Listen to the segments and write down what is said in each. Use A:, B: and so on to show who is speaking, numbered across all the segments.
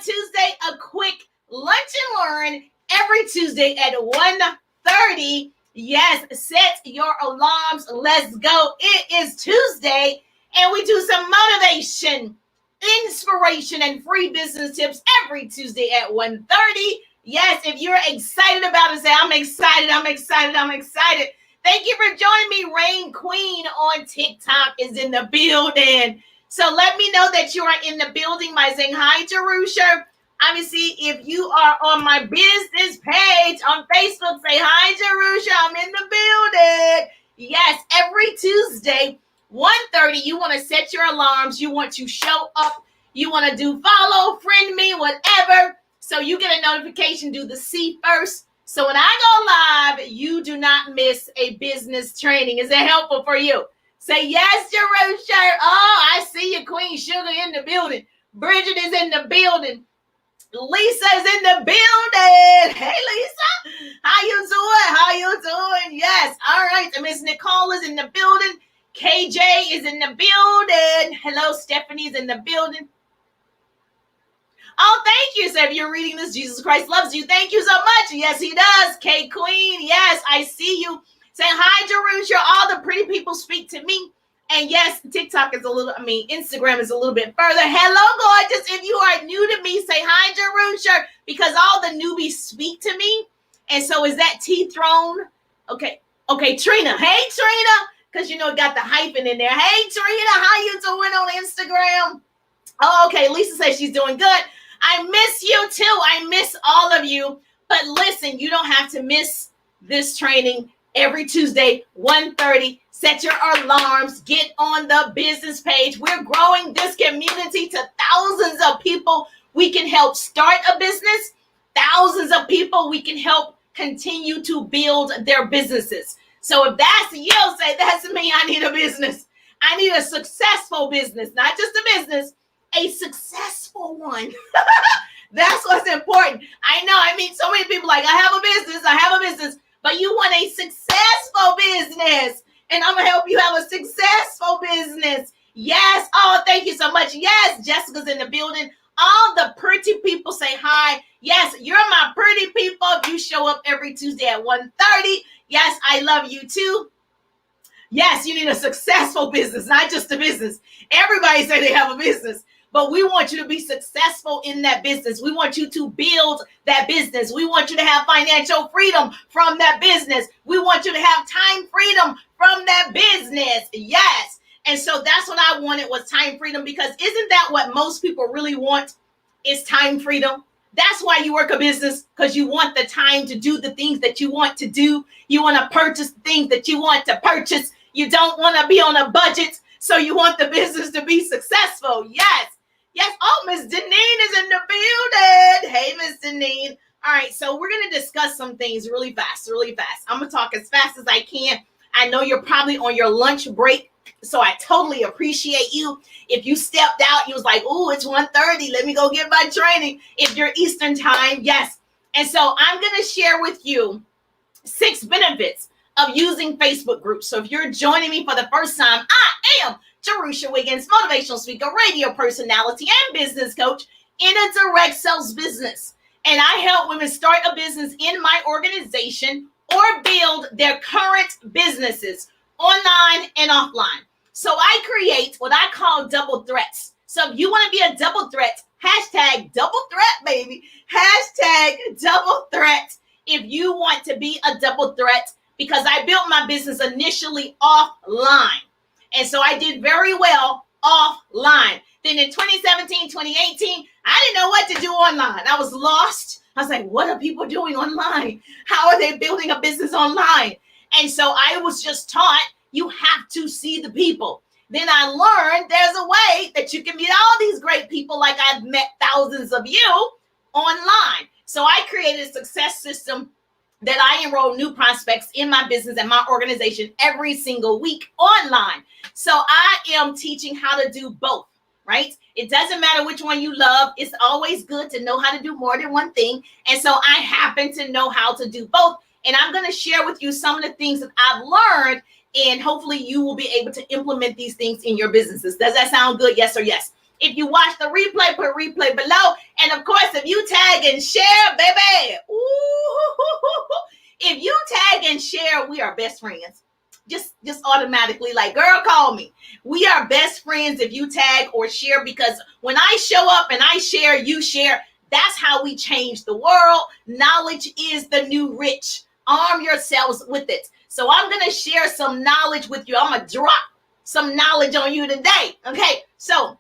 A: Tuesday, a quick lunch and learn every Tuesday at 1:30. Yes, set your alarms. Let's go. It is Tuesday, and we do some motivation, inspiration, and free business tips every Tuesday at 1:30. Yes, if you're excited about it, say, I'm excited, I'm excited, I'm excited. Thank you for joining me. Rain Queen on TikTok is in the building. So let me know that you are in the building by saying hi, Jerusha. Obviously, if you are on my business page on Facebook, say hi, Jerusha. I'm in the building. Yes, every Tuesday, 1:30, you want to set your alarms. You want to show up. You want to do follow, friend me, whatever. So you get a notification, do the C first. So when I go live, you do not miss a business training. Is that helpful for you? Say yes, Jerusha. Oh, I see you, Queen Sugar in the building. Bridget is in the building. Lisa's in the building. Hey, Lisa. How you doing? How you doing? Yes. All right. Miss Nicole is in the building. KJ is in the building. Hello, Stephanie's in the building. Oh, thank you. So if you're reading this, Jesus Christ loves you. Thank you so much. Yes, he does. K Queen. Yes, I see you. Say hi, Jerusha. All the pretty people speak to me. And yes, TikTok is Instagram is a little bit further. Hello, gorgeous. If you are new to me, say hi, Jerusha, because all the newbies speak to me. And so is that T Throne? Okay, Trina. Hey, Trina, because you know it got the hyphen in there. Hey, Trina, how you doing on Instagram? Oh, okay. Lisa says she's doing good. I miss you too. I miss all of you. But listen, you don't have to miss this training every Tuesday, 1:30. Set your alarms. Get on the business page. We're growing this community to thousands of people we can help start a business. Thousands of people we can help continue to build their businesses. So if that's you, say, that's me. I need a business. I need a successful business, not just a business, a successful one. That's what's important. I know. I mean, so many people like, I have a business, but you want a successful business. And I'm going to help you have a successful business. Yes. Oh, thank you so much. Yes. Jessica's in the building. All the pretty people say hi. Yes. You're my pretty people. If you show up every Tuesday at 1:30. Yes. I love you too. Yes. You need a successful business, not just a business. Everybody say they have a business, but we want you to be successful in that business. We want you to build that business. We want you to have financial freedom from that business. We want you to have time freedom from that business. Yes. And so that's what I wanted, was time freedom, because isn't that what most people really want, is time freedom? That's why you work a business, because you want the time to do the things that you want to do. You want to purchase things that you want to purchase. You don't want to be on a budget. So you want the business to be successful. Yes. Yes. Oh, Miss Deneen is in the building. Hey, Miss Deneen. All right. So we're going to discuss some things really fast. I'm going to talk as fast as I can. I know you're probably on your lunch break, so I totally appreciate you. If you stepped out, you was like, oh, it's 1:30. Let me go get my training. If you're Eastern time, yes. And so I'm going to share with you 6 benefits of using Facebook groups. So if you're joining me for the first time, I am Jerusha Wiggins, motivational speaker, radio personality, and business coach in a direct sales business. And I help women start a business in my organization or build their current businesses online and offline. So I create what I call double threats. So if you want to be a double threat, hashtag double threat, baby. Hashtag double threat. If you want to be a double threat, because I built my business initially offline. And so I did very well offline. Then in 2017, 2018, I didn't know what to do online. I was lost. I was like, what are people doing online? How are they building a business online? And so I was just taught, you have to see the people. Then I learned there's a way that you can meet all these great people, like I've met thousands of you online. So I created a success system that I enroll new prospects in my business and my organization every single week online. So I am teaching how to do both, right? It doesn't matter which one you love. It's always good to know how to do more than one thing. And so I happen to know how to do both. And I'm going to share with you some of the things that I've learned, and hopefully you will be able to implement these things in your businesses. Does that sound good? Yes or yes? If you watch the replay, put replay below. And of course, if you tag and share, baby, if you tag and share, we are best friends. Just automatically, like, girl, call me. We are best friends if you tag or share, because when I show up and I share, you share. That's how we change the world. Knowledge is the new rich. Arm yourselves with it. So I'm going to share some knowledge with you. I'm going to drop some knowledge on you today. Okay, so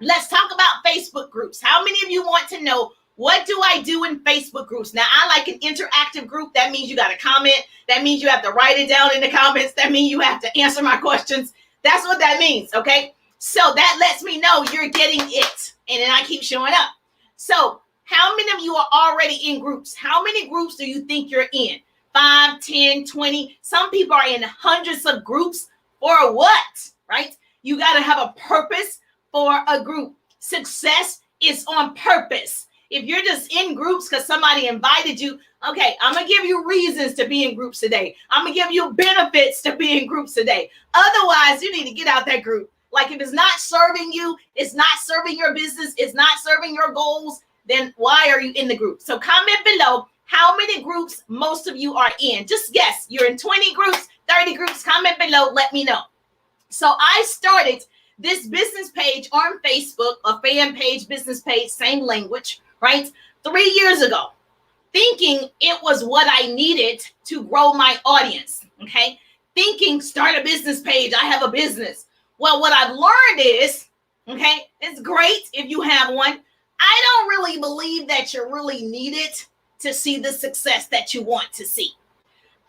A: let's talk about Facebook groups. How many of you want to know, what do I do in Facebook groups? Now, I like an interactive group. That means you got to comment. That means you have to write it down in the comments. That means you have to answer my questions. That's what that means, okay? So that lets me know you're getting it. And then I keep showing up. So how many of you are already in groups? How many groups do you think you're in? 5, 10, 20. Some people are in hundreds of groups. For what, right? You got to have a purpose for a group. Success is on purpose. If you're just in groups because somebody invited you, okay, I'm going to give you reasons to be in groups today. I'm going to give you benefits to be in groups today. Otherwise, you need to get out that group. Like, if it's not serving you, it's not serving your business, it's not serving your goals, then why are you in the group? So comment below how many groups most of you are in. Just guess. You're in 20 groups, 30 groups. Comment below. Let me know. So I started this business page on Facebook, a fan page, business page, same language, right? 3 years ago, thinking it was what I needed to grow my audience, okay? Thinking, start a business page, I have a business. Well, what I've learned is, okay, it's great if you have one. I don't really believe that you really need it to see the success that you want to see.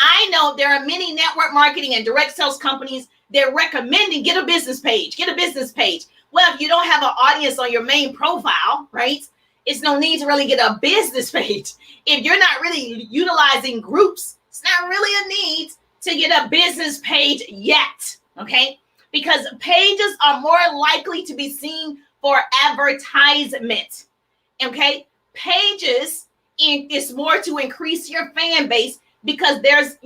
A: I know there are many network marketing and direct sales companies. They're recommending get a business page, get a business page. Well, if you don't have an audience on your main profile, right, it's no need to really get a business page. If you're not really utilizing groups, it's not really a need to get a business page yet, okay? Because pages are more likely to be seen for advertisement, okay? Pages is more to increase your fan base, because there's,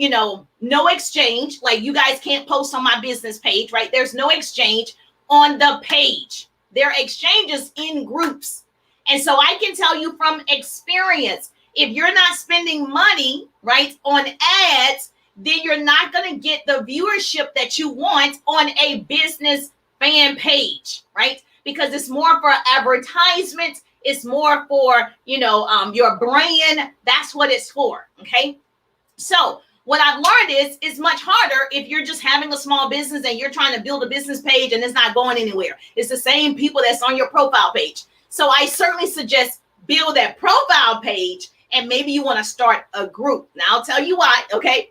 A: no exchange. Like, you guys can't post on my business page, right? There's no exchange on the page. There are exchanges in groups. And so I can tell you from experience, if you're not spending money, right, on ads, then you're not going to get the viewership that you want on a business fan page, right? Because it's more for advertisement. It's more for, your brand. That's what it's for, okay? So what I've learned is it's much harder if you're just having a small business and you're trying to build a business page and it's not going anywhere. It's the same people that's on your profile page. So I certainly suggest build that profile page, and maybe you want to start a group. Now I'll tell you why, okay?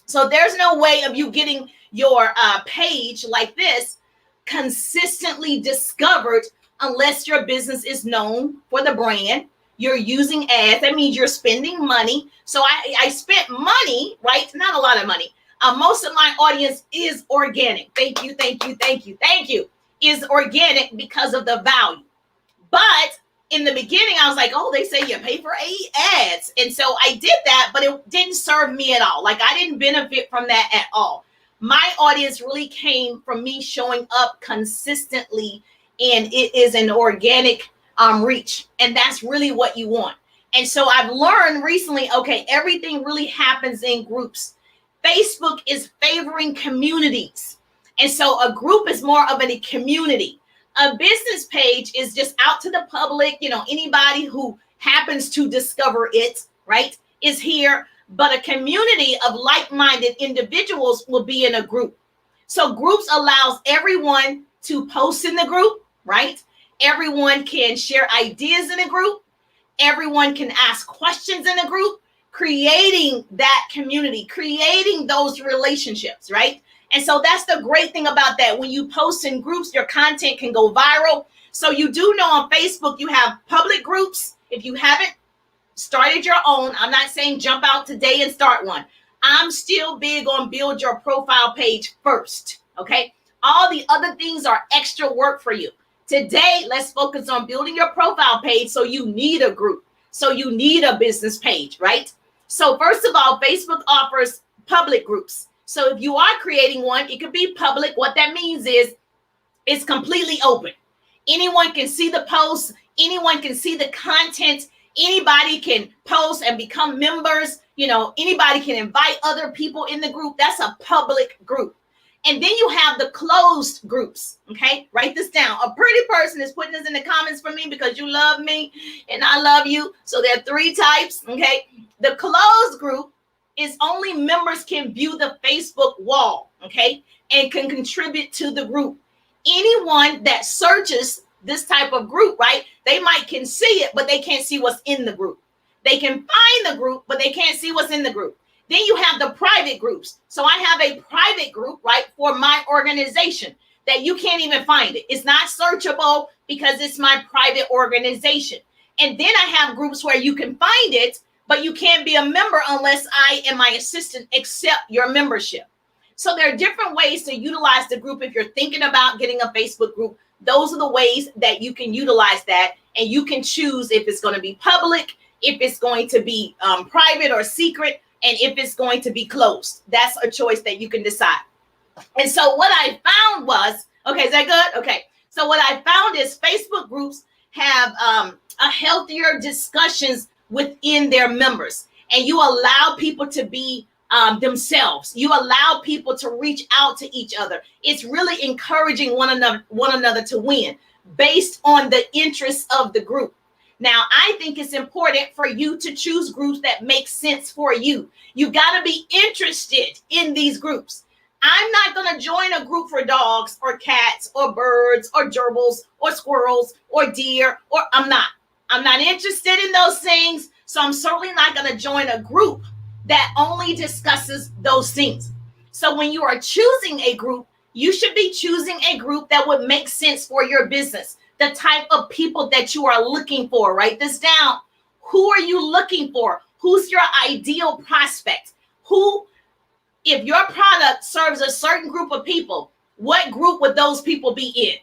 A: So there's no way of you getting your page like this consistently discovered unless your business is known for the brand. You're using ads. That means you're spending money. So I spent money, right? Not a lot of money. Most of my audience is organic. Thank you. Is organic because of the value. But in the beginning, I was like, oh, they say you pay for 8 ads. And so I did that, but it didn't serve me at all. Like, I didn't benefit from that at all. My audience really came from me showing up consistently, and it is an organic reach. And that's really what you want. And so I've learned recently, okay, everything really happens in groups. Facebook is favoring communities. And so a group is more of a community. A business page is just out to the public. Anybody who happens to discover it, right, is here. But a community of like-minded individuals will be in a group. So groups allows everyone to post in the group, right? Everyone can share ideas in a group. Everyone can ask questions in a group, creating that community, creating those relationships, right? And so that's the great thing about that. When you post in groups, your content can go viral. So you do know on Facebook, you have public groups. If you haven't started your own, I'm not saying jump out today and start one. I'm still big on build your profile page first, okay? All the other things are extra work for you. Today, let's focus on building your profile page. So you need a group. So you need a business page, right? So first of all, Facebook offers public groups. So if you are creating one, it could be public. What that means is it's completely open. Anyone can see the posts. Anyone can see the content. Anybody can post and become members. Anybody can invite other people in the group. That's a public group. And then you have the closed groups. Okay, write this down. A pretty person is putting this in the comments for me because you love me and I love you. So there are 3 types. Okay, the closed group is only members can view the Facebook wall. Okay, and can contribute to the group. Anyone that searches this type of group, right? They can see it, but they can't see what's in the group. They can find the group, but they can't see what's in the group. Then you have the private groups. So I have a private group, right, for my organization that you can't even find it. It's not searchable because it's my private organization. And then I have groups where you can find it, but you can't be a member unless I and my assistant accept your membership. So there are different ways to utilize the group. If you're thinking about getting a Facebook group, those are the ways that you can utilize that. And you can choose if it's going to be public, if it's going to be private or secret, and if it's going to be closed. That's a choice that you can decide. And so what I found was, okay, is that good? Okay. So what I found is Facebook groups have a healthier discussions within their members. And you allow people to be themselves. You allow people to reach out to each other. It's really encouraging one another to win based on the interests of the group. Now, I think it's important for you to choose groups that make sense for you. You got to be interested in these groups. I'm not going to join a group for dogs or cats or birds or gerbils or squirrels or deer, or I'm not interested in those things. So I'm certainly not going to join a group that only discusses those things. So when you are choosing a group, you should be choosing a group that would make sense for your business. The type of people that you are looking for. Write this down. Who are you looking for? Who's your ideal prospect? If your product serves a certain group of people, what group would those people be in?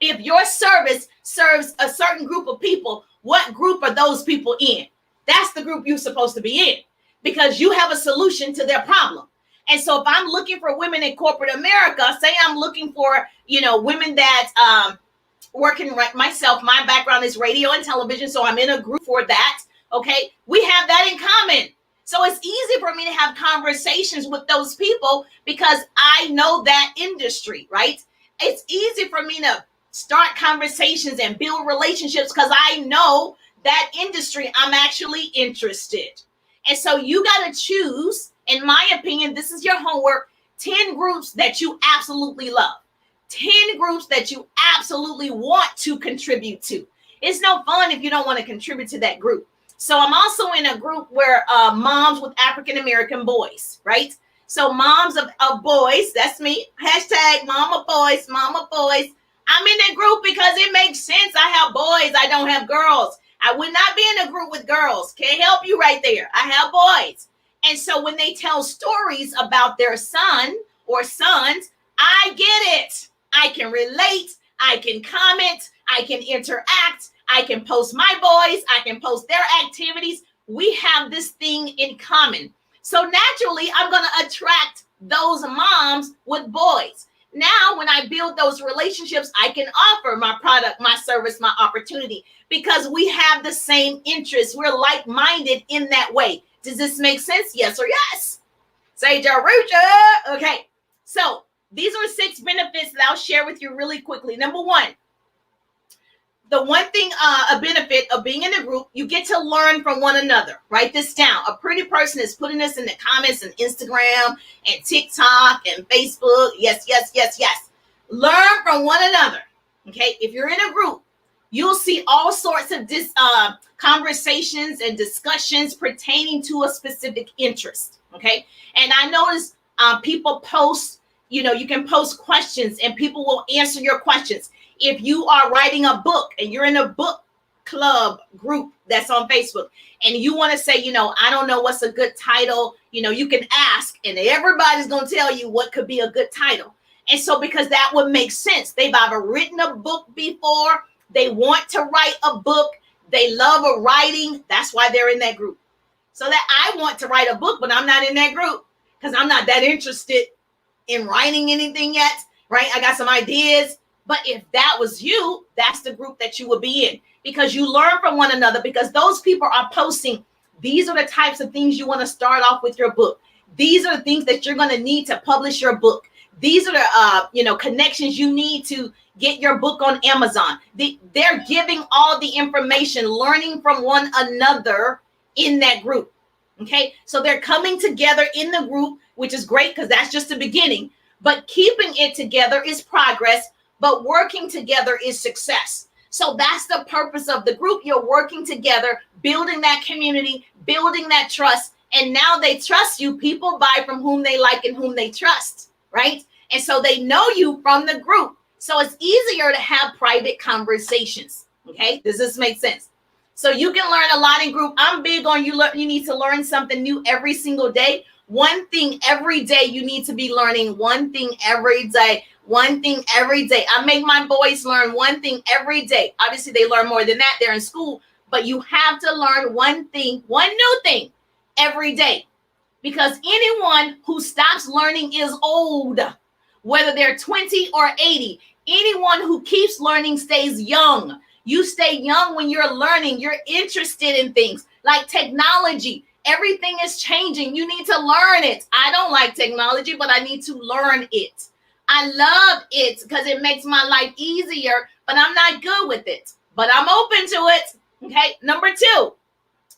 A: If your service serves a certain group of people, what group are those people in? That's the group you're supposed to be in, because you have a solution to their problem. And so if I'm looking for women in corporate America, say I'm looking for, women that working myself, my background is radio and television, so I'm in a group for that. Okay, we have that in common. So it's easy for me to have conversations with those people because I know that industry, right? It's easy for me to start conversations and build relationships because I know that industry. I'm actually interested. And so you got to choose, in my opinion, this is your homework, 10 groups that you absolutely love. 10 groups that you absolutely want to contribute to. It's no fun if you don't want to contribute to that group. So I'm also in a group where moms with African-American boys, right? So moms of boys, that's me. Hashtag mama boys, mama boys. I'm in that group because it makes sense. I have boys. I don't have girls. I would not be in a group with girls. Can't help you right there. I have boys. And so when they tell stories about their son or sons, I get it. I can relate. I can comment. I can interact. I can post my boys. I can post their activities. We have this thing in common. So naturally, I'm going to attract those moms with boys. Now, when I build those relationships, I can offer my product, my service, my opportunity, because we have the same interests. We're like-minded in that way. Does this make sense? Yes or yes? Say Jarucha. Okay. So these are 6 benefits that I'll share with you really quickly. Number 1, the one thing, a benefit of being in a group, you get to learn from one another. Write this down. A pretty person is putting this in the comments on Instagram and TikTok and Facebook. Yes, yes, yes, yes. Learn from one another. Okay. If you're in a group, you'll see all sorts of conversations and discussions pertaining to a specific interest. Okay. And I notice people post, you can post questions and people will answer your questions. If you are writing a book and you're in a book club group that's on Facebook and you want to say, I don't know what's a good title, you can ask and everybody's going to tell you what could be a good title. And so because that would make sense. They've either written a book before, they want to write a book, they love writing. That's why they're in that group. So that I want to write a book, but I'm not in that group because I'm not that interested in writing anything yet, right? I got some ideas. But if that was you, that's the group that you would be in, because you learn from one another, because those people are posting, these are the types of things you want to start off with your book. These are the things that you're going to need to publish your book. These are the connections you need to get your book on Amazon. They're giving all the information, learning from one another in that group. Okay, so they're coming together in the group, which is great because that's just the beginning. But keeping it together is progress, but working together is success. So that's the purpose of the group. You're working together, building that community, building that trust. And now they trust you. People buy from whom they like and whom they trust, right? And so they know you from the group. So it's easier to have private conversations. Okay, does this make sense? So you can learn a lot in group. I'm big on you need to learn something new every single day. One thing every day you need to be learning. One thing every day. One thing every day. I make my boys learn one thing every day. Obviously, they learn more than that. They're in school. But you have to learn one thing, one new thing every day. Because anyone who stops learning is old, whether they're 20 or 80. Anyone who keeps learning stays young. You stay young when you're learning. You're interested in things like technology. Everything is changing. You need to learn it. I don't like technology, but I need to learn it. I love it because it makes my life easier, but I'm not good with it. But I'm open to it. Okay. Number 2,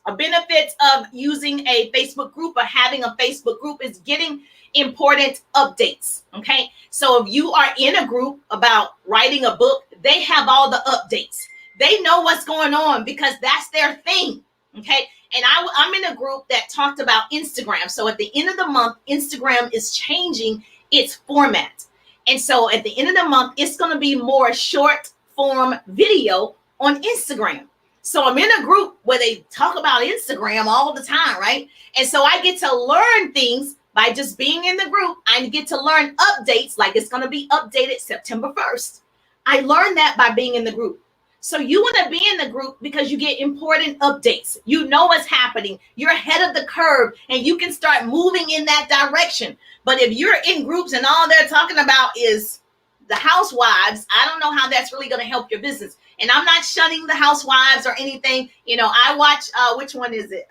A: a benefit of using a Facebook group or having a Facebook group is getting important updates. Okay. So if you are in a group about writing a book, they have all the updates. They know what's going on because that's their thing. Okay. And I'm in a group that talked about Instagram. So at the end of the month, Instagram is changing its format. And so at the end of the month, it's going to be more short form video on Instagram. So I'm in a group where they talk about Instagram all the time, right? And so I get to learn things by just being in the group. I get to learn updates, like it's going to be updated September 1st. I learned that by being in the group. So you want to be in the group because you get important updates. You know what's happening. You're ahead of the curve and you can start moving in that direction. But if you're in groups and all they're talking about is the housewives, I don't know how that's really going to help your business. And I'm not shunning the housewives or anything. I watch, which one is it?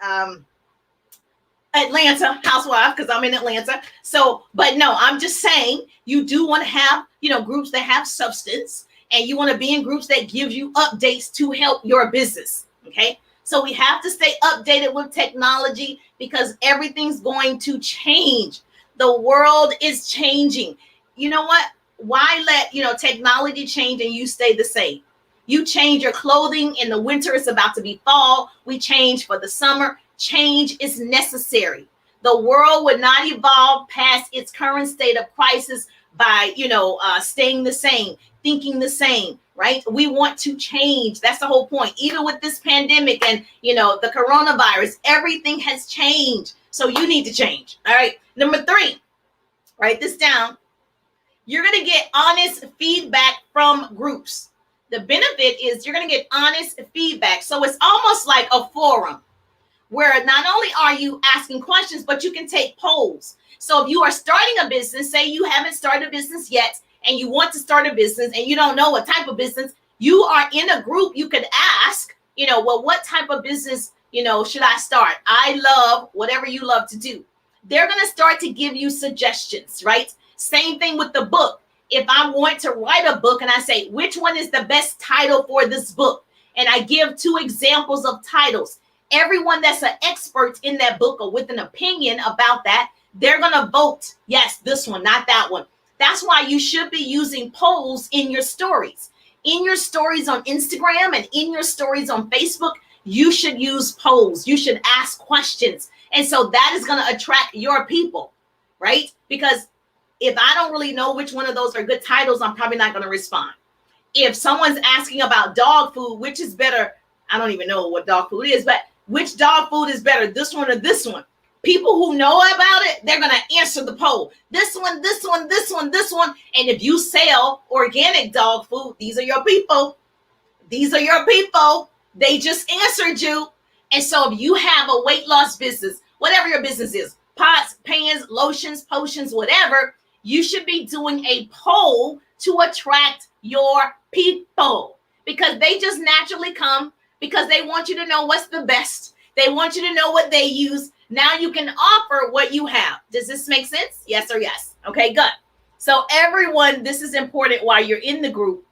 A: Atlanta Housewife, because I'm in Atlanta. So, but no, I'm just saying you do want to have, groups that have substance. And you want to be in groups that give you updates to help your business. Okay. So we have to stay updated with technology because everything's going to change. The world is changing. You know what? Why let, technology change and you stay the same? You change your clothing in the winter. It's about to be fall. We change for the summer. Change is necessary. The world would not evolve past its current state of crisis by, staying the same, thinking the same, right? We want to change. That's the whole point. Even with this pandemic and, the coronavirus, everything has changed. So you need to change. All right. Number 3, write this down. You're going to get honest feedback from groups. The benefit is you're going to get honest feedback. So it's almost like a forum where not only are you asking questions, but you can take polls. So if you are starting a business, say you haven't started a business yet, and you want to start a business and you don't know what type of business, you are in a group, you could ask, what type of business, should I start? I love whatever you love to do. They're going to start to give you suggestions, right? Same thing with the book. If I want to write a book and I say, which one is the best title for this book? And I give 2 examples of titles. Everyone that's an expert in that book or with an opinion about that, they're going to vote. Yes, this one, not that one. That's why you should be using polls in your stories. In your stories on Instagram and in your stories on Facebook, you should use polls. You should ask questions. And so that is going to attract your people, right? Because if I don't really know which one of those are good titles, I'm probably not going to respond. If someone's asking about dog food, which is better, I don't even know what dog food is, but which dog food is better, this one or this one? People who know about it, they're going to answer the poll. This one, this one, this one, this one. And if you sell organic dog food, these are your people. These are your people. They just answered you. And so if you have a weight loss business, whatever your business is, pots, pans, lotions, potions, whatever, you should be doing a poll to attract your people, because they just naturally come because they want you to know what's the best. They want you to know what they use. Now you can offer what you have. Does this make sense? Yes or yes? Okay, good. So everyone, this is important while you're in the group.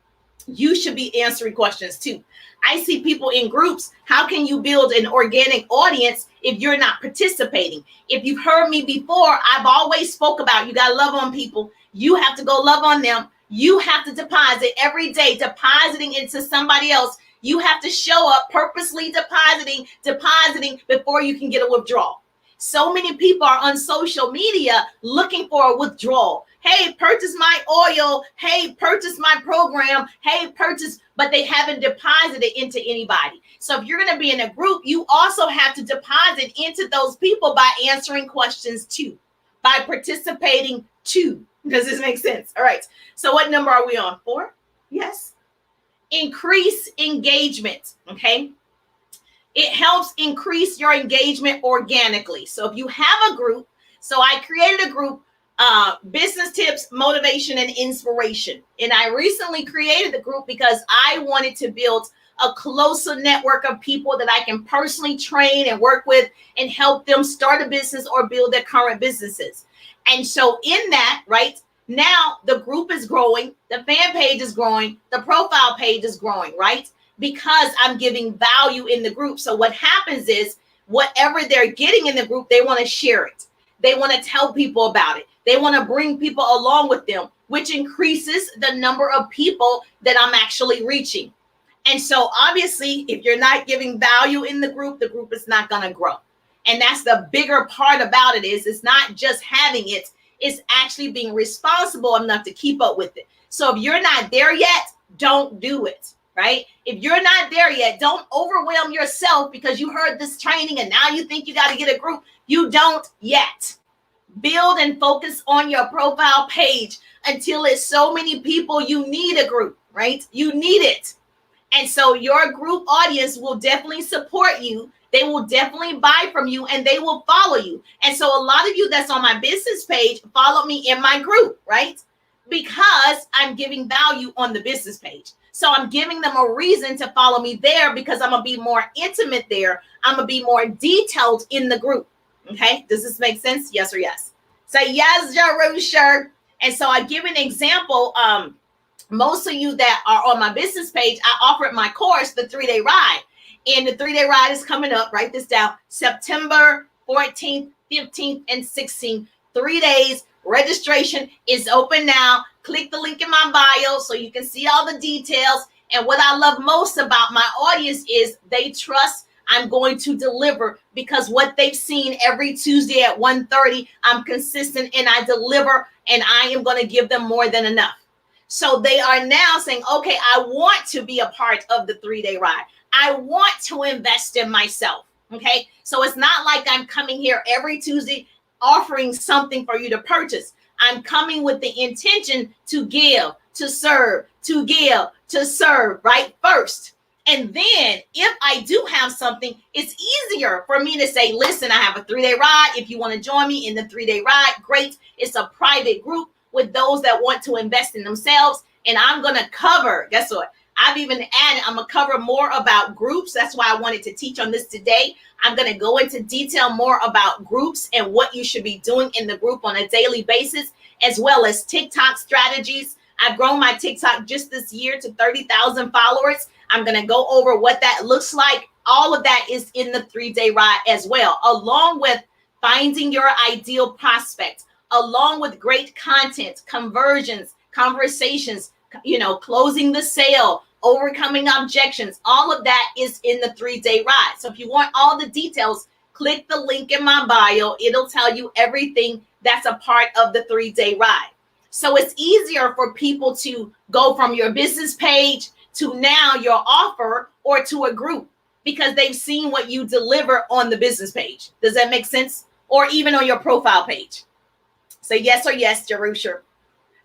A: You should be answering questions too. I see people in groups. How can you build an organic audience if you're not participating? If you've heard me before, I've always spoke about you got to love on people. You have to go love on them. You have to deposit every day, depositing into somebody else. You have to show up purposely depositing before you can get a withdrawal. So many people are on social media looking for a withdrawal. Hey, purchase my oil. Hey, purchase my program. Hey, purchase, but they haven't deposited into anybody. So if you're going to be in a group, you also have to deposit into those people by answering questions too, by participating too. Does this make sense? All right. So what number are we on? 4? Yes. Increase engagement. Okay. It helps increase your engagement organically. So if you have a group, so I created a group, business tips, motivation, and inspiration. And I recently created the group because I wanted to build a closer network of people that I can personally train and work with and help them start a business or build their current businesses. And so in that, right, now the group is growing, the fan page is growing, the profile page is growing, right? Because I'm giving value in the group. So what happens is whatever they're getting in the group, they want to share it. They want to tell people about it. They want to bring people along with them, which increases the number of people that I'm actually reaching. And so obviously, if you're not giving value in the group is not going to grow. And that's the bigger part about it is it's not just having it, it's actually being responsible enough to keep up with it. So if you're not there yet, don't do it. Right? If you're not there yet, don't overwhelm yourself because you heard this training and now you think you got to get a group. You don't yet. Build and focus on your profile page until it's so many people you need a group, right? You need it. And so your group audience will definitely support you. They will definitely buy from you and they will follow you. And so a lot of you that's on my business page follow me in my group, right? Because I'm giving value on the business page. So I'm giving them a reason to follow me there because I'm going to be more intimate there. I'm going to be more detailed in the group. Okay. Does this make sense? Yes or yes? Say yes, Jerusha. And so I give an example. Most of you that are on my business page, I offered my course, the 3-day ride. And the 3-day ride is coming up. Write this down. September 14th, 15th, and 16th. 3 days. Registration is open now. Click the link in my bio so you can see all the details. And what I love most about my audience is they trust I'm going to deliver because what they've seen every Tuesday at 1:30, I'm consistent and I deliver and I am going to give them more than enough. So they are now saying, okay, I want to be a part of the 3-day ride. I want to invest in myself. Okay. So it's not like I'm coming here every Tuesday offering something for you to purchase. I'm coming with the intention to give, to serve, right? First. And then if I do have something, it's easier for me to say, listen, I have a 3-day ride. If you want to join me in the 3-day ride, great. It's a private group with those that want to invest in themselves. And I'm going to cover, guess what? I've even added, I'm going to cover more about groups. That's why I wanted to teach on this today. I'm going to go into detail more about groups and what you should be doing in the group on a daily basis, as well as TikTok strategies. I've grown my TikTok just this year to 30,000 followers. I'm going to go over what that looks like. All of that is in the 3-day ride as well, along with finding your ideal prospect, along with great content, conversions, conversations, closing the sale, overcoming objections. All of that is in the 3-day ride. So if you want all the details, click the link in my bio. It'll tell you everything that's a part of the 3-day ride. So it's easier for people to go from your business page to now your offer or to a group because they've seen what you deliver on the business page. Does that make sense? Or even on your profile page. Say yes or yes, Jerusha.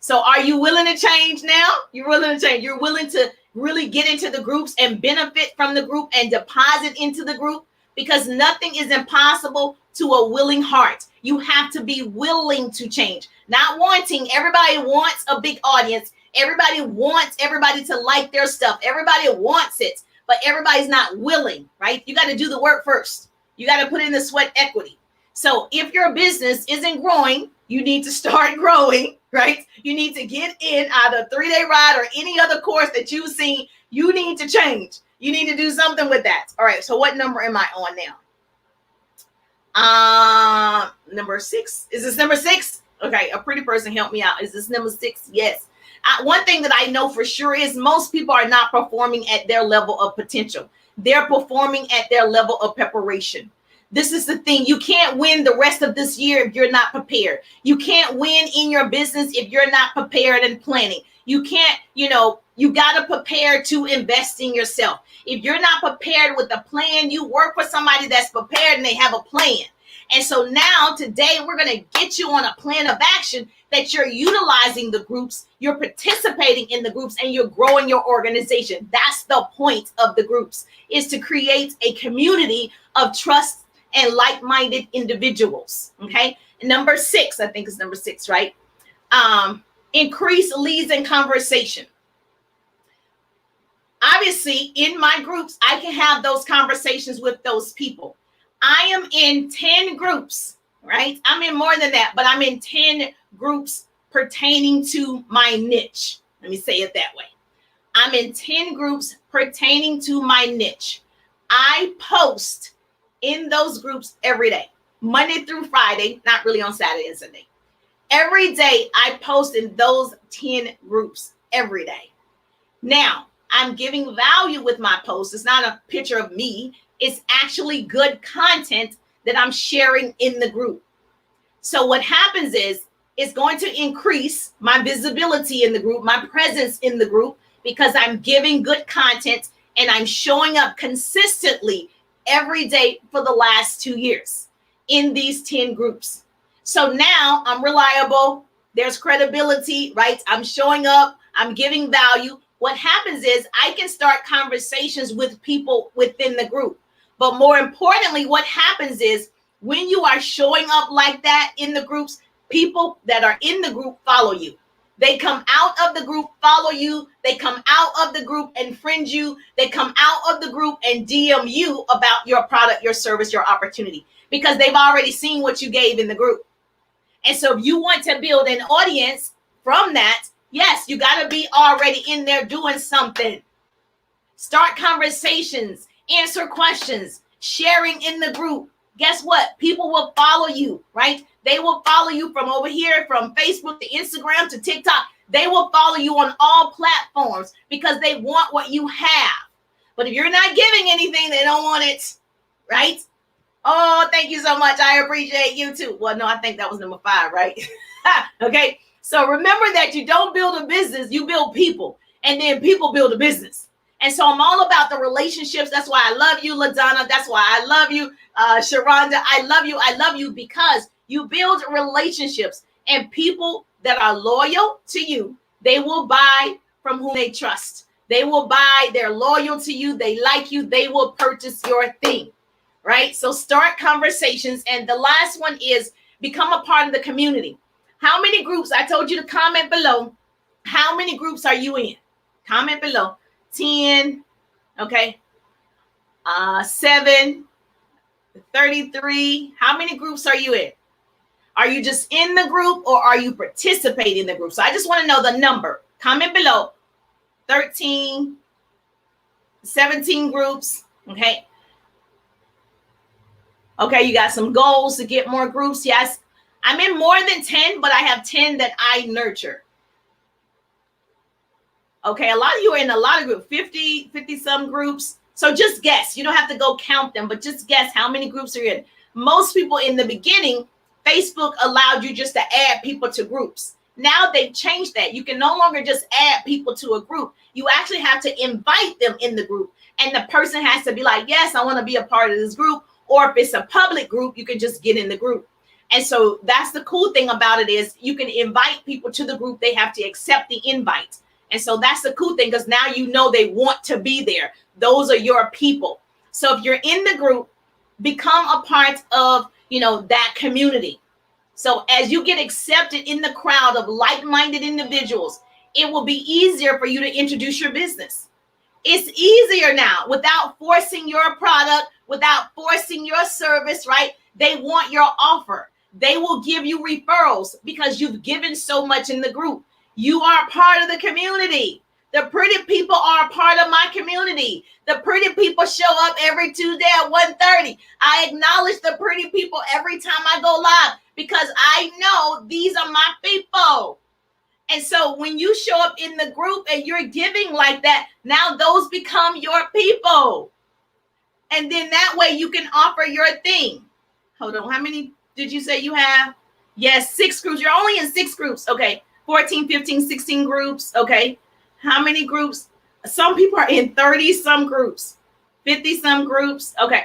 A: So are you willing to change now? You're willing to change. You're willing to really get into the groups and benefit from the group and deposit into the group, because nothing is impossible to a willing heart. You have to be willing to change, not wanting. Everybody wants a big audience. Everybody wants everybody to like their stuff. Everybody wants it, but everybody's not willing, right? You got to do the work first. You got to put in the sweat equity. So if your business isn't growing, you need to start growing, right? You need to get in either 3-day ride or any other course that you've seen. You need to change. You need to do something with that. All right. So what number am I on now? Number 6. Is this number 6? Okay. A pretty person help me out. Is this number 6? Yes. One thing that I know for sure is most people are not performing at their level of potential. They're performing at their level of preparation. This is the thing. You can't win the rest of this year if you're not prepared. You can't win in your business if you're not prepared and planning. You can't, you got to prepare to invest in yourself. If you're not prepared with a plan, you work for somebody that's prepared and they have a plan. And so now today we're going to get you on a plan of action that you're utilizing the groups, you're participating in the groups, and you're growing your organization. That's the point of the groups, is to create a community of trust and like-minded individuals. Okay. Number 6, I think it's number 6, right? Increase leads and conversation. Obviously, in my groups, I can have those conversations with those people. I am in 10 groups, right? I'm in more than that, but I'm in 10 groups pertaining to my niche. Let me say it that way. I'm in 10 groups pertaining to my niche. I post in those groups every day, Monday through Friday, not really on Saturday and Sunday. Every day I post in those 10 groups every day. Now, I'm giving value with my posts. It's not a picture of me. It's actually good content that I'm sharing in the group. So what happens is it's going to increase my visibility in the group, my presence in the group, because I'm giving good content and I'm showing up consistently every day for the last 2 years in these 10 groups. So now I'm reliable. There's credibility, right? I'm showing up. I'm giving value. What happens is I can start conversations with people within the group. But more importantly, what happens is when you are showing up like that in the groups, people that are in the group follow you. They come out of the group, follow you. They come out of the group and friend you. They come out of the group and DM you about your product, your service, your opportunity, because they've already seen what you gave in the group. And so if you want to build an audience from that, yes, you got to be already in there doing something. Start conversations, answer questions, sharing in the group. Guess what? People will follow you, right? They will follow you from over here, from Facebook to Instagram to TikTok. They will follow you on all platforms because they want what you have. But if you're not giving anything, they don't want it, right? Oh, thank you so much. I appreciate you too. Well, no, I think that was number 5, right? Okay. So remember that you don't build a business, you build people, and then people build a business. And so I'm all about the relationships. That's why I love you, LaDonna. That's why I love you, Sharonda. I love you because you build relationships, and people that are loyal to you, they will buy from whom they trust. They will buy. They're loyal to you. They like you. They will purchase your thing, right? So start conversations. And the last one is become a part of the community. How many groups? I told you to comment below. How many groups are you in? Comment below. 10, okay, 7, 33. How many groups are you in? Are you just in the group or are you participating in the group? So I just want to know the number. Comment below. 13, 17 groups, okay. Okay, you got some goals to get more groups. Yes, I'm in more than 10, but I have 10 that I nurture. Okay, a lot of you are in a lot of groups, 50 some groups. So just guess. You don't have to go count them, but just guess how many groups are in. Most people in the beginning, Facebook allowed you just to add people to groups. Now they've changed that. You can no longer just add people to a group. You actually have to invite them in the group. And the person has to be like, yes, I want to be a part of this group. Or if it's a public group, you can just get in the group. And so that's the cool thing about it is you can invite people to the group. They have to accept the invite. And so that's the cool thing because now you know they want to be there. Those are your people. So if you're in the group, become a part of, that community. So as you get accepted in the crowd of like-minded individuals, it will be easier for you to introduce your business. It's easier now without forcing your product, without forcing your service, right? They want your offer. They will give you referrals because you've given so much in the group. You are part of the community. The pretty people are a part of my community. The pretty people show up every Tuesday at 1:30. I acknowledge the pretty people every time I go live because I know these are my people. And so when you show up in the group and you're giving like that, now those become your people. And then that way you can offer your thing. Hold on. How many did you say you have? Yes, 6 groups. You're only in 6 groups. Okay. 14, 15, 16 groups. Okay. How many groups? Some people are in 30 some groups, 50 some groups. Okay.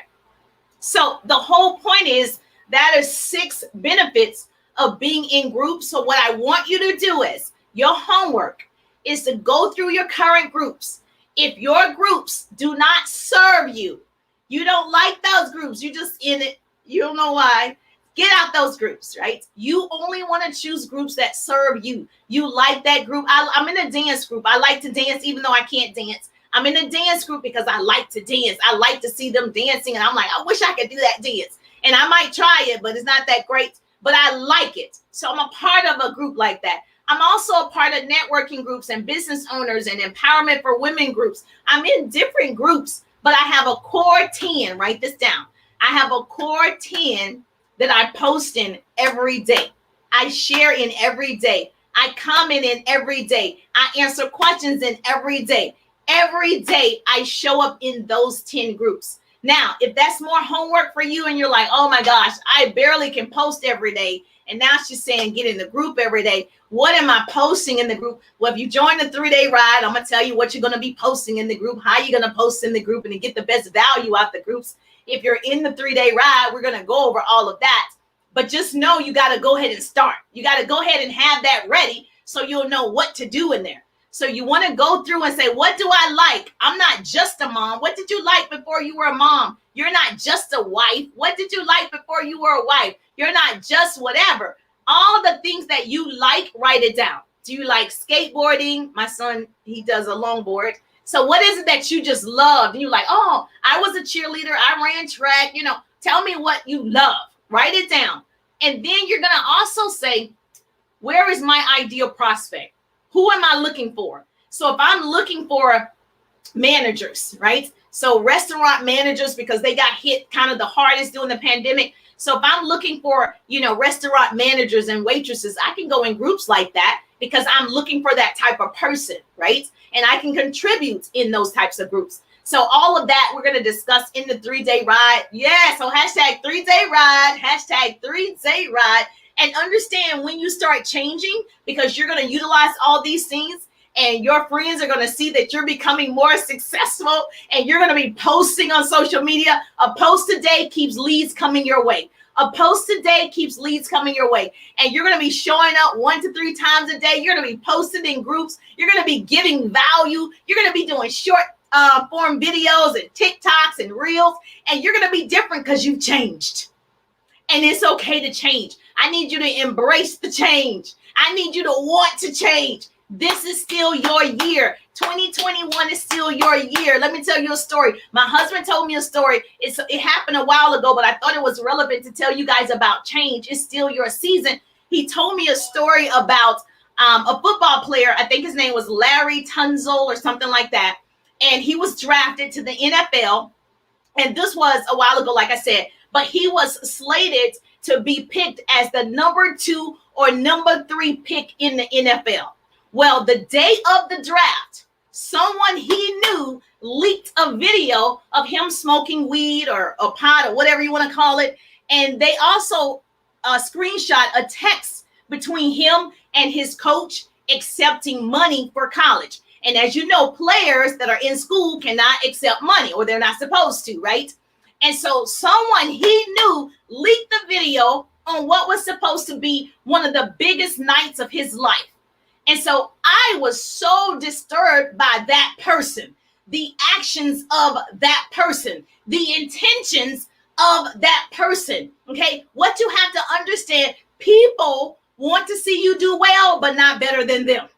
A: So the whole point is that is 6 benefits of being in groups. So what I want you to do is your homework is to go through your current groups. If your groups do not serve you, you don't like those groups, you just in it, you don't know why, get out those groups, right? You only want to choose groups that serve you. You like that group. I'm in a dance group. I like to dance even though I can't dance. I'm in a dance group because I like to dance. I like to see them dancing. And I'm like, I wish I could do that dance. And I might try it, but it's not that great. But I like it. So I'm a part of a group like that. I'm also a part of networking groups and business owners and empowerment for women groups. I'm in different groups, but I have a core 10. Write this down. I have a core 10 that I post in every day. I share in every day. I comment in every day. I answer questions in every day. Every day I show up in those 10 groups. Now, if that's more homework for you and you're like, oh my gosh, I barely can post every day. And now she's saying get in the group every day. What am I posting in the group? Well, if you join the 3-day ride, I'm going to tell you what you're going to be posting in the group, how you're going to post in the group and to get the best value out the groups. If you're in the 3-day ride, we're going to go over all of that. But just know you got to go ahead and start. You got to go ahead and have that ready so you'll know what to do in there. So you want to go through and say, what do I like? I'm not just a mom. What did you like before you were a mom? You're not just a wife. What did you like before you were a wife? You're not just whatever. All the things that you like, write it down. Do you like skateboarding? My son, he does a longboard. So what is it that you just loved? And you're like, oh, I was a cheerleader. I ran track. Tell me what you love. Write it down. And then you're going to also say, where is my ideal prospect? Who am I looking for? So if I'm looking for managers, right? So restaurant managers, because they got hit kind of the hardest during the pandemic. So if I'm looking for, restaurant managers and waitresses, I can go in groups like that because I'm looking for that type of person, right? And I can contribute in those types of groups. So all of that we're going to discuss in the 3-day ride. Yeah, so hashtag 3-day ride, hashtag 3-day ride. And understand when you start changing, because you're going to utilize all these things and your friends are going to see that you're becoming more successful and you're going to be posting on social media. A post a day keeps leads coming your way. A post a day keeps leads coming your way. And you're going to be showing up 1 to 3 times a day. You're going to be posting in groups. You're going to be giving value. You're going to be doing short form videos and TikToks and reels. And you're going to be different because you've changed. And it's okay to change. I need you to embrace the change. I need you to want to change. This is still your year. 2021 is still your year. Let me tell you a story. My husband told me a story. It happened a while ago, but I thought it was relevant to tell you guys about change. It's still your season. He told me a story about a football player. I think his name was Larry Tunzel or something like that. And he was drafted to the NFL. And this was a while ago, like I said, but he was slated to be picked as the number 2 or number 3 pick in the NFL. Well, the day of the draft, someone he knew leaked a video of him smoking weed or a pot or whatever you want to call it. And they also screenshot a text between him and his coach accepting money for college. And as you know, players that are in school cannot accept money or they're not supposed to, right? And so someone he knew leaked the video on what was supposed to be one of the biggest nights of his life. And so I was so disturbed by that person, the actions of that person, the intentions of that person. Okay, what you have to understand, people want to see you do well, but not better than them.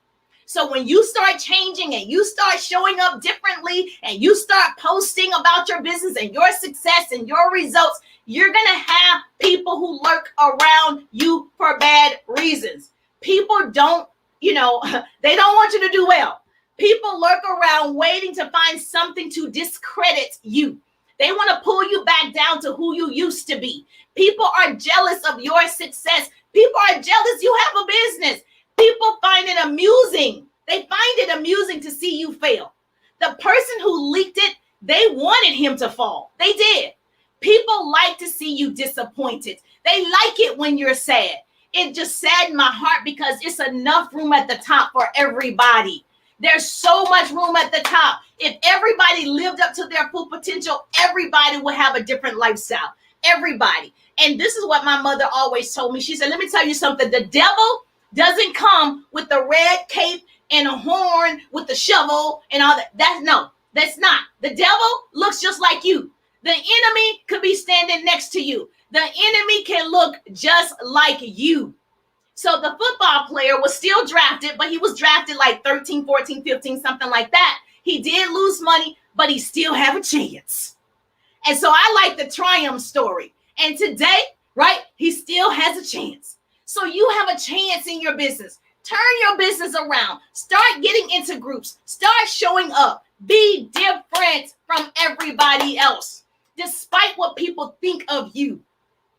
A: So when you start changing and you start showing up differently and you start posting about your business and your success and your results, you're going to have people who lurk around you for bad reasons. People don't, they don't want you to do well. People lurk around waiting to find something to discredit you. They want to pull you back down to who you used to be. People are jealous of your success. People are jealous you have a business. People find it amusing. They find it amusing to see you fail. The person who leaked it, they wanted him to fall. They did. People like to see you disappointed. They like it when you're sad. It just saddened my heart because it's enough room at the top for everybody. There's so much room at the top. If everybody lived up to their full potential, everybody would have a different lifestyle. Everybody. And this is what my mother always told me. She said, let me tell you something. The devil doesn't come with the red cape and a horn with the shovel and all that. That's not. The devil looks just like you. The enemy could be standing next to you. The enemy can look just like you. So the football player was still drafted, but he was drafted like 13, 14, 15, something like that. He did lose money, but he still have a chance. And so I like the triumph story. And today, right, he still has a chance. So you have a chance in your business. Turn your business around. Start getting into groups. Start showing up. Be different from everybody else. Despite what people think of you.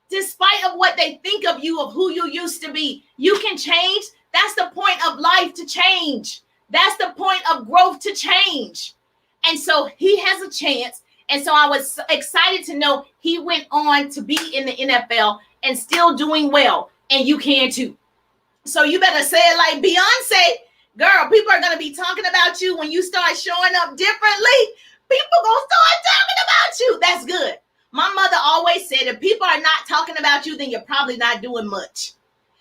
A: Despite of what they think of you, of who you used to be, you can change. That's the point of life, to change. That's the point of growth, to change. And so he has a chance. And so I was excited to know he went on to be in the NFL and still doing well. And you can too. So you better say it like Beyonce. Girl, people are going to be talking about you when you start showing up differently. People going to start talking about you. That's good. My mother always said, if people are not talking about you, then you're probably not doing much.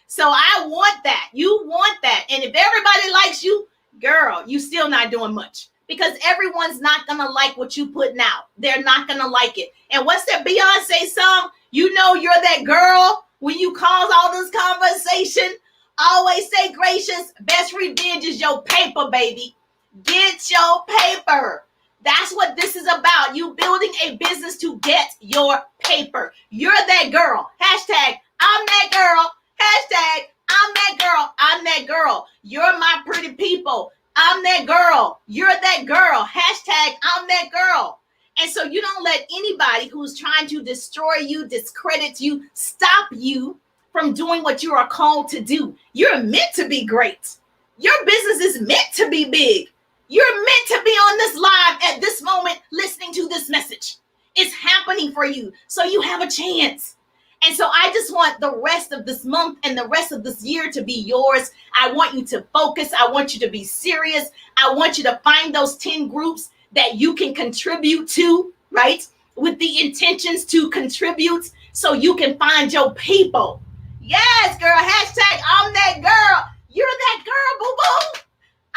A: So I want that. You want that. And if everybody likes you, girl, you still not doing much. Because everyone's not going to like what you putting out. They're not going to like it. And what's that Beyonce song? You know you're that girl when you cause all this conversation. Always stay gracious. Best revenge is your paper, baby. Get your paper. That's what this is about. You building a business to get your paper. You're that girl. Hashtag, I'm that girl. Hashtag, I'm that girl. I'm that girl. You're my pretty people. I'm that girl. You're that girl. Hashtag, I'm that girl. And so you don't let anybody who's trying to destroy you, discredit you, stop you from doing what you are called to do. You're meant to be great. Your business is meant to be big. You're meant to be on this live at this moment, listening to this message. It's happening for you. So you have a chance. And so I just want the rest of this month and the rest of this year to be yours. I want you to focus. I want you to be serious. I want you to find those 10 groups that you can contribute to, right? With the intentions to contribute so you can find your people. Yes, girl. Hashtag, I'm that girl. You're that girl, boo-boo.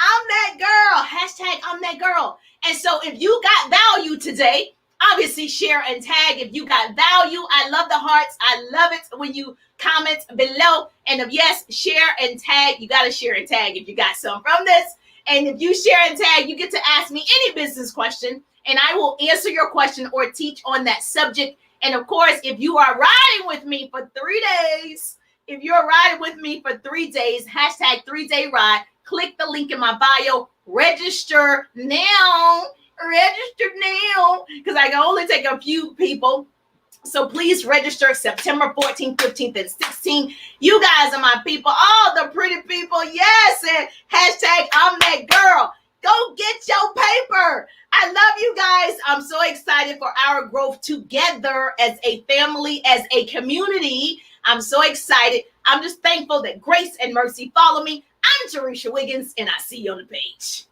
A: I'm that girl. Hashtag, I'm that girl. And so if you got value today, obviously share and tag. If you got value, I love the hearts. I love it when you comment below. And if yes, share and tag. You got to share and tag if you got some from this. And if you share and tag, you get to ask me any business question and I will answer your question or teach on that subject. And of course, if you are riding with me for 3 days, if you're riding with me for 3 days, hashtag 3-day ride, click the link in my bio, register now, because I can only take a few people. So please register September 14th, 15th, and 16th. You guys are my people, all the pretty people. Yes, and hashtag I'm that girl. Go get your paper. I love you guys. I'm so excited for our growth together as a family, as a community. I'm so excited. I'm just thankful that grace and mercy follow me. I'm Teresa Wiggins, and I see you on the page.